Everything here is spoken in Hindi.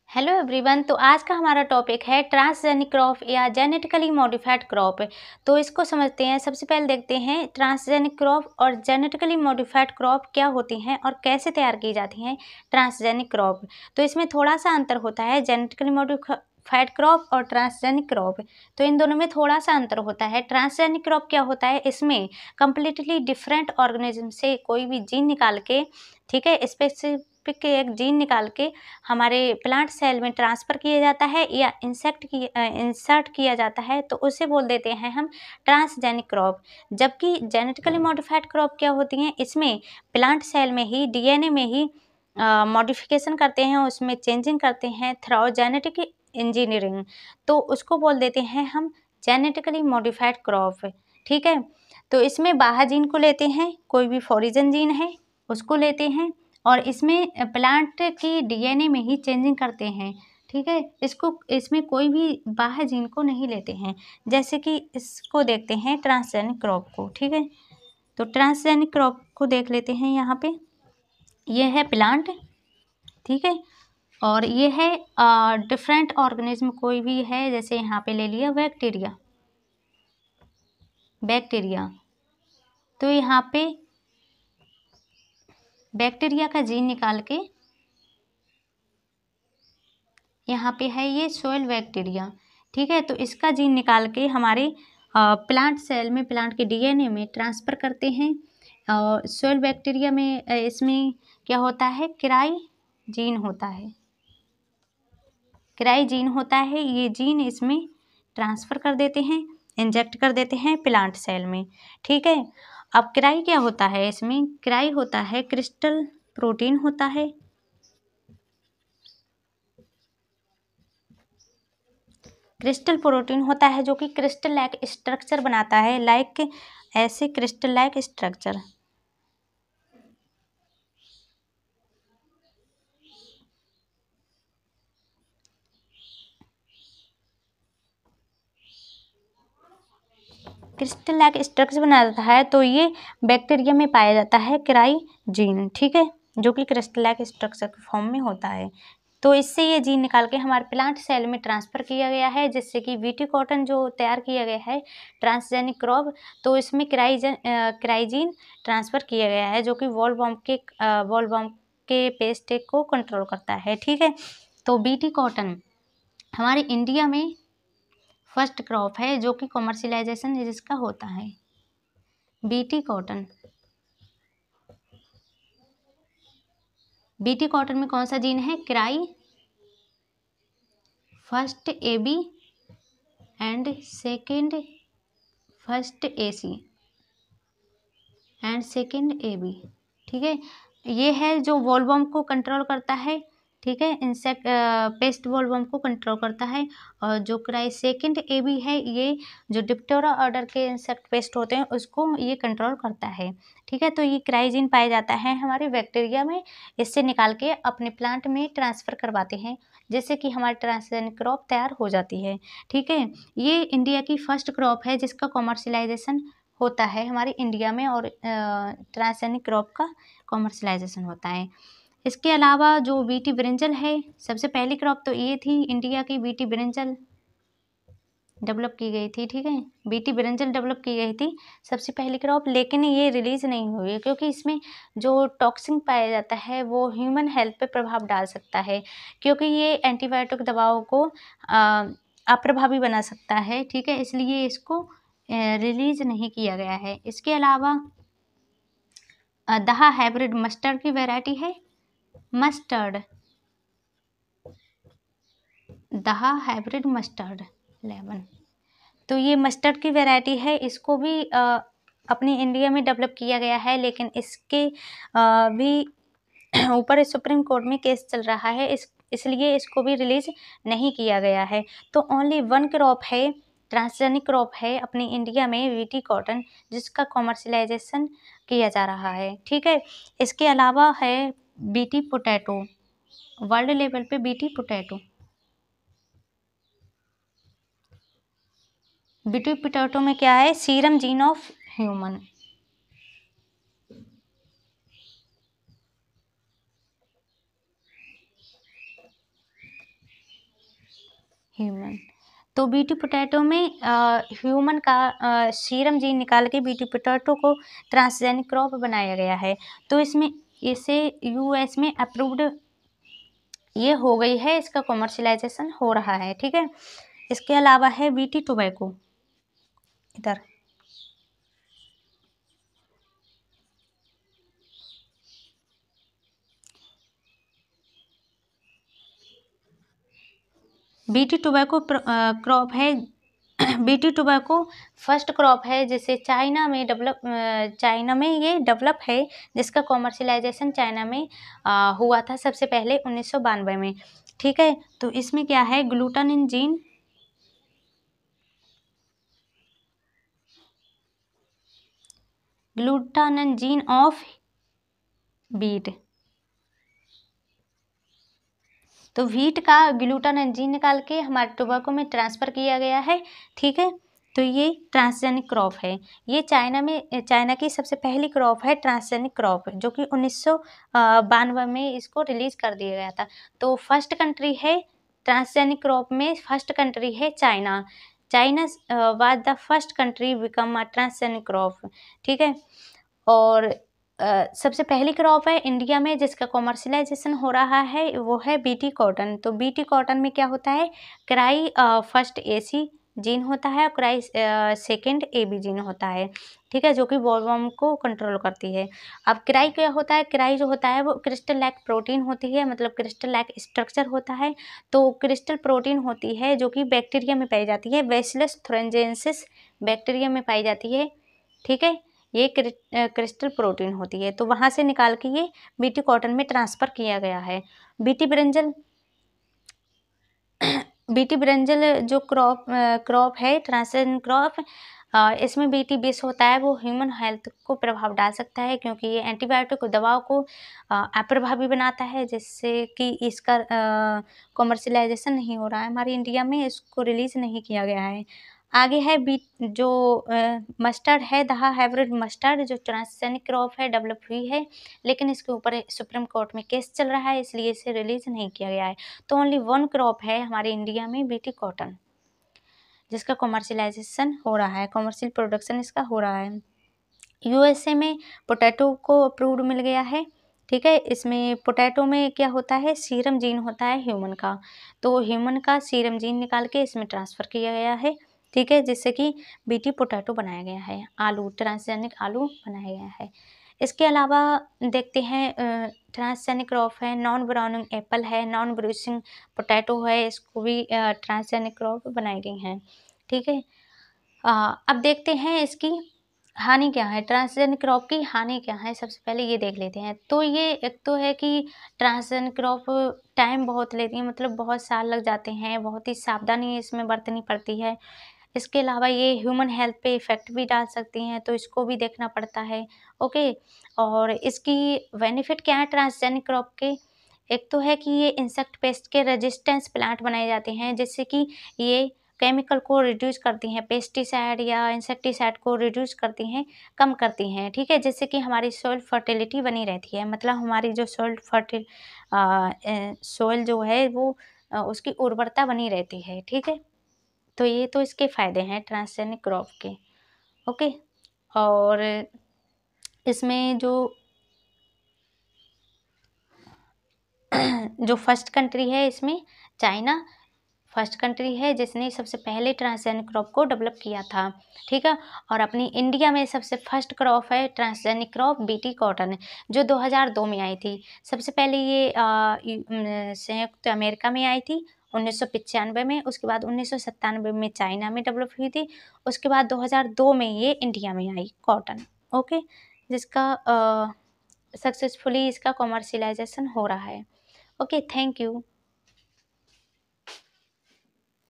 Hello everyone. तो आज का हमारा टॉपिक है ट्रांसजेनिक क्रॉप या जेनेटिकली मॉडिफाइड क्रॉप। तो इसको समझते हैं। सबसे पहले देखते हैं ट्रांसजेनिक क्रॉप और जेनेटिकली मॉडिफाइड क्रॉप क्या होती हैं और कैसे तैयार की जाती हैं ट्रांसजेनिक क्रॉप। तो इसमें थोड़ा सा अंतर होता है, जेनेटिकली मॉडिफाइड क्रॉप और ट्रांसजेनिक क्रॉप। तो इन दोनों में थोड़ा सा अंतर होता है। ट्रांसजेनिक क्रॉप क्या होता है, इसमें कंप्लीटली डिफरेंट ऑर्गेनिज्म से कोई भी जीन निकाल के, ठीक है, स्पेसिफिक एक जीन निकाल के हमारे प्लांट सेल में ट्रांसफ़र किया जाता है या इंसर्ट किया जाता है, तो उसे बोल देते हैं हम ट्रांसजेनिक क्रॉप। जबकि जेनेटिकली मॉडिफाइड क्रॉप क्या होती हैं, इसमें प्लांट सेल में ही डीएनए में ही मॉडिफिकेशन करते हैं, उसमें चेंजिंग करते हैं थ्रू जेनेटिक इंजीनियरिंग, तो उसको बोल देते हैं हम जेनेटिकली मॉडिफाइड क्रॉप। ठीक है, तो इसमें बाह्य जीन को लेते हैं, कोई भी फॉरिजन जीन है उसको लेते हैं और इसमें प्लांट की डीएनए में ही चेंजिंग करते हैं। ठीक है, इसमें कोई भी बाह्य जीन को नहीं लेते हैं। जैसे कि इसको देखते हैं ट्रांसजेनिक क्रॉप को। ठीक है, तो ट्रांसजेनिक क्रॉप को देख लेते हैं। यहाँ पे ये है प्लांट, ठीक है, और ये है डिफरेंट ऑर्गेनिज्म कोई भी है। जैसे यहाँ पे ले लिया बैक्टीरिया, तो यहाँ पे बैक्टीरिया का जीन निकाल के यहाँ पे है ये सोयल बैक्टीरिया। ठीक है, तो इसका जीन निकाल के हमारे प्लांट सेल में, प्लांट के डीएनए में ट्रांसफ़र करते हैं। सोयल बैक्टीरिया में इसमें क्या होता है, क्राई जीन होता है। क्राई जीन होता है, ये जीन इसमें ट्रांसफ़र कर देते हैं, इंजेक्ट कर देते हैं प्लांट सेल में। ठीक है, अब क्राई क्या होता है, इसमें क्राई होता है क्रिस्टल प्रोटीन होता है। क्रिस्टल प्रोटीन होता है जो कि क्रिस्टल लाइक स्ट्रक्चर बनाता है, लाइक ऐसे crystal like structure. Crystal like structure बनाता है, तो ये बैक्टीरिया में पाया जाता है क्राई जीन। ठीक है, जो कि क्रिस्टल लाइक स्ट्रक्चर के फॉर्म में होता है। तो इससे ये जीन निकाल के हमारे प्लांट सेल में ट्रांसफ़र किया गया है, जिससे कि बीटी कॉटन जो तैयार किया गया है ट्रांसजेनिक क्रॉप, तो इसमें क्राइजीन ट्रांसफ़र किया गया है, जो कि वॉलवॉर्म के पेस्ट को कंट्रोल करता है। ठीक है, तो बीटी कॉटन हमारे इंडिया में फर्स्ट क्रॉप है जो कि कॉमर्शलाइजेशन जिसका होता है। बीटी कॉटन में कौन सा जीन है, cry first AB and second first AC and second AB। ठीक है, ये है जो वॉलवॉर्म को कंट्रोल करता है। ठीक है, इंसेक्ट पेस्ट वॉलवॉर्म को कंट्रोल करता है। और जो क्राई सेकेंड AB है, ये जो डिप्टेरा ऑर्डर के इंसेक्ट पेस्ट होते हैं उसको ये कंट्रोल करता है। ठीक है, तो ये क्राइजीन पाया जाता है हमारे बैक्टीरिया में, इससे निकाल के अपने प्लांट में ट्रांसफ़र करवाते हैं, जिससे कि हमारी ट्रांसजेनिक क्रॉप तैयार हो जाती है। ठीक है, ये इंडिया की फर्स्ट क्रॉप है जिसका कॉमर्शलाइजेशन होता है हमारे इंडिया में, और ट्रांसजेनिक क्रॉप का कॉमर्शलाइजेशन होता है। इसके अलावा जो बीटी ब्रिंजल है, सबसे पहली क्रॉप तो ये थी इंडिया की, बीटी ब्रिंजल डेवलप की गई थी। ठीक है, बीटी ब्रिंजल डेवलप की गई थी सबसे पहली क्रॉप, लेकिन ये रिलीज़ नहीं हुई है क्योंकि इसमें जो टॉक्सिन पाया जाता है वो ह्यूमन हेल्थ पे प्रभाव डाल सकता है, क्योंकि ये एंटीबायोटिक दवाओं को अप्रभावी बना सकता है। ठीक है, इसलिए इसको रिलीज़ नहीं किया गया है। इसके अलावा दहा हाइब्रिड मस्टर्ड की वैरायटी है, दहा हाइब्रिड मस्टर्ड 11, तो ये मस्टर्ड की वैरायटी है। इसको भी अपनी इंडिया में डेवलप किया गया है, लेकिन इसके भी ऊपर सुप्रीम कोर्ट में केस चल रहा है, इसलिए इसको भी रिलीज़ नहीं किया गया है। तो ओनली वन क्रॉप है, ट्रांसजेनिक क्रॉप है अपनी इंडिया में, बीटी कॉटन, जिसका कॉमर्शलाइजेशन किया जा रहा है। ठीक है, इसके अलावा है बीटी पोटैटो, वर्ल्ड लेवल पे बीटी पोटैटो में क्या है, serum gene of human. Human. तो बीटी पोटैटो में ह्यूमन का सीरम जीन निकाल के बीटी पोटैटो को ट्रांसजेनिक क्रॉप बनाया गया है। तो इसमें इसे यूएस में अप्रूव्ड ये हो गई है, इसका कॉमर्शलाइजेशन हो रहा है। ठीक है, इसके अलावा है बीटी टोबैको। इधर बीटी टोबैको क्रॉप है। बीटी टोबैको फर्स्ट क्रॉप है जिसे चाइना में ये डेवलप है, जिसका कॉमर्शलाइजेशन चाइना में हुआ था सबसे पहले 1992 में। ठीक है, तो इसमें क्या है, ग्लूटानिन जीन ऑफ बीट। तो व्हीट का ग्लूटानिन जीन निकाल के हमारे टोबैको में ट्रांसफ़र किया गया है। ठीक है, तो ये ट्रांसजेनिक क्रॉप है। ये चाइना की सबसे पहली क्रॉप है, ट्रांसजेनिक क्रॉप, जो कि 1992 में इसको रिलीज कर दिया गया था। तो फर्स्ट कंट्री है ट्रांसजेनिक क्रॉप में, फर्स्ट कंट्री है China. China was the first country become a transgenic crop. ठीक है, और सबसे पहली क्रॉप है इंडिया में जिसका कॉमर्शलाइजेशन हो रहा है, वो है बीटी कॉटन। तो बीटी कॉटन में क्या होता है, क्राई फर्स्ट एसी जीन होता है, क्राई सेकेंड एबी जीन होता है। ठीक है, जो कि बोलवर्म को कंट्रोल करती है। अब क्राई क्या होता है, क्राई जो होता है वो क्रिस्टल लाइक प्रोटीन होती है, मतलब क्रिस्टल लाइक स्ट्रक्चर होता है। तो क्रिस्टल प्रोटीन होती है जो कि बैक्टीरिया में पाई जाती है, बैसिलस थुरिंजेंसिस बैक्टीरिया में पाई जाती है। ठीक है, ये क्रिस्टल प्रोटीन होती है। तो वहाँ से निकाल के ये बीटी कॉटन में ट्रांसफ़र किया गया है। बीटी ब्रिंजल जो क्रॉप है, ट्रांसजेनिक क्रॉप, इसमें बीटी बेस होता है, वो ह्यूमन हेल्थ को प्रभाव डाल सकता है, क्योंकि ये एंटीबायोटिक दवाओं को अप्रभावी बनाता है, जिससे कि इसका कॉमर्शलाइजेशन नहीं हो रहा है हमारे इंडिया में, इसको रिलीज़ नहीं किया गया है। आगे है जो मस्टर्ड है, दहा हाइब्रिड मस्टर्ड, जो ट्रांसजेनिक क्रॉप है, डेवलप हुई है, लेकिन इसके ऊपर सुप्रीम कोर्ट में केस चल रहा है, इसलिए इसे रिलीज़ नहीं किया गया है। तो ओनली वन क्रॉप है हमारे इंडिया में, बीटी कॉटन, जिसका कॉमर्शलाइजेशन हो रहा है, कॉमर्शियल प्रोडक्शन इसका हो रहा है। यूएसए में पोटैटो को अप्रूव्ड मिल गया है। ठीक है, इसमें पोटैटो में क्या होता है, सीरम जीन होता है ह्यूमन का। तो ह्यूमन का सीरम जीन निकाल के इसमें ट्रांसफ़र किया गया है। ठीक है, जिससे कि बीटी पोटैटो बनाया गया है, आलू, ट्रांसजेनिक आलू बनाया गया है। इसके अलावा देखते हैं ट्रांसजेनिक क्रॉप है, नॉन ब्राउनिंग एप्पल है, नॉन ब्रूसिंग पोटैटो है, इसको भी ट्रांसजेनिक क्रॉप बनाई गई हैं। ठीक है, अब देखते हैं इसकी हानि क्या है, ट्रांसजेनिक क्रॉप की हानि क्या है, सबसे पहले ये देख लेते हैं। तो ये एक तो है कि ट्रांसजेनिक क्रॉप टाइम बहुत लेती है, मतलब बहुत साल लग जाते हैं, बहुत ही सावधानी इसमें बरतनी पड़ती है। इसके अलावा ये ह्यूमन हेल्थ पे इफ़ेक्ट भी डाल सकती हैं, तो इसको भी देखना पड़ता है। ओके, और इसकी बेनिफिट क्या है ट्रांसजेनिक क्रॉप के, एक तो है कि ये इंसेक्ट पेस्ट के रेजिस्टेंस प्लांट बनाए जाते हैं, जिससे कि ये केमिकल को रिड्यूस करती हैं, पेस्टिसाइड या इंसेक्टिसाइड को रिड्यूस करती हैं, कम करती हैं। ठीक है, जिससे कि हमारी सॉइल फर्टिलिटी बनी रहती है, मतलब हमारी जो सॉइल जो है वो उसकी उर्वरता बनी रहती है। ठीक है, तो ये तो इसके फ़ायदे हैं ट्रांसजेनिक क्रॉप के। ओके, और इसमें जो फर्स्ट कंट्री है, इसमें चाइना फर्स्ट कंट्री है जिसने सबसे पहले ट्रांसजेनिक क्रॉप को डेवलप किया था। ठीक है, और अपनी इंडिया में सबसे फर्स्ट क्रॉप है ट्रांसजेनिक क्रॉप बीटी कॉटन, जो 2002 में आई थी। सबसे पहले ये संयुक्त अमेरिका में आई थी 1995 में, उसके बाद 1997 में चाइना में डेवलप हुई थी, उसके बाद 2002 में ये इंडिया में आई कॉटन। ओके, जिसका सक्सेसफुली इसका कॉमर्शलाइजेशन हो रहा है। Okay, thank you.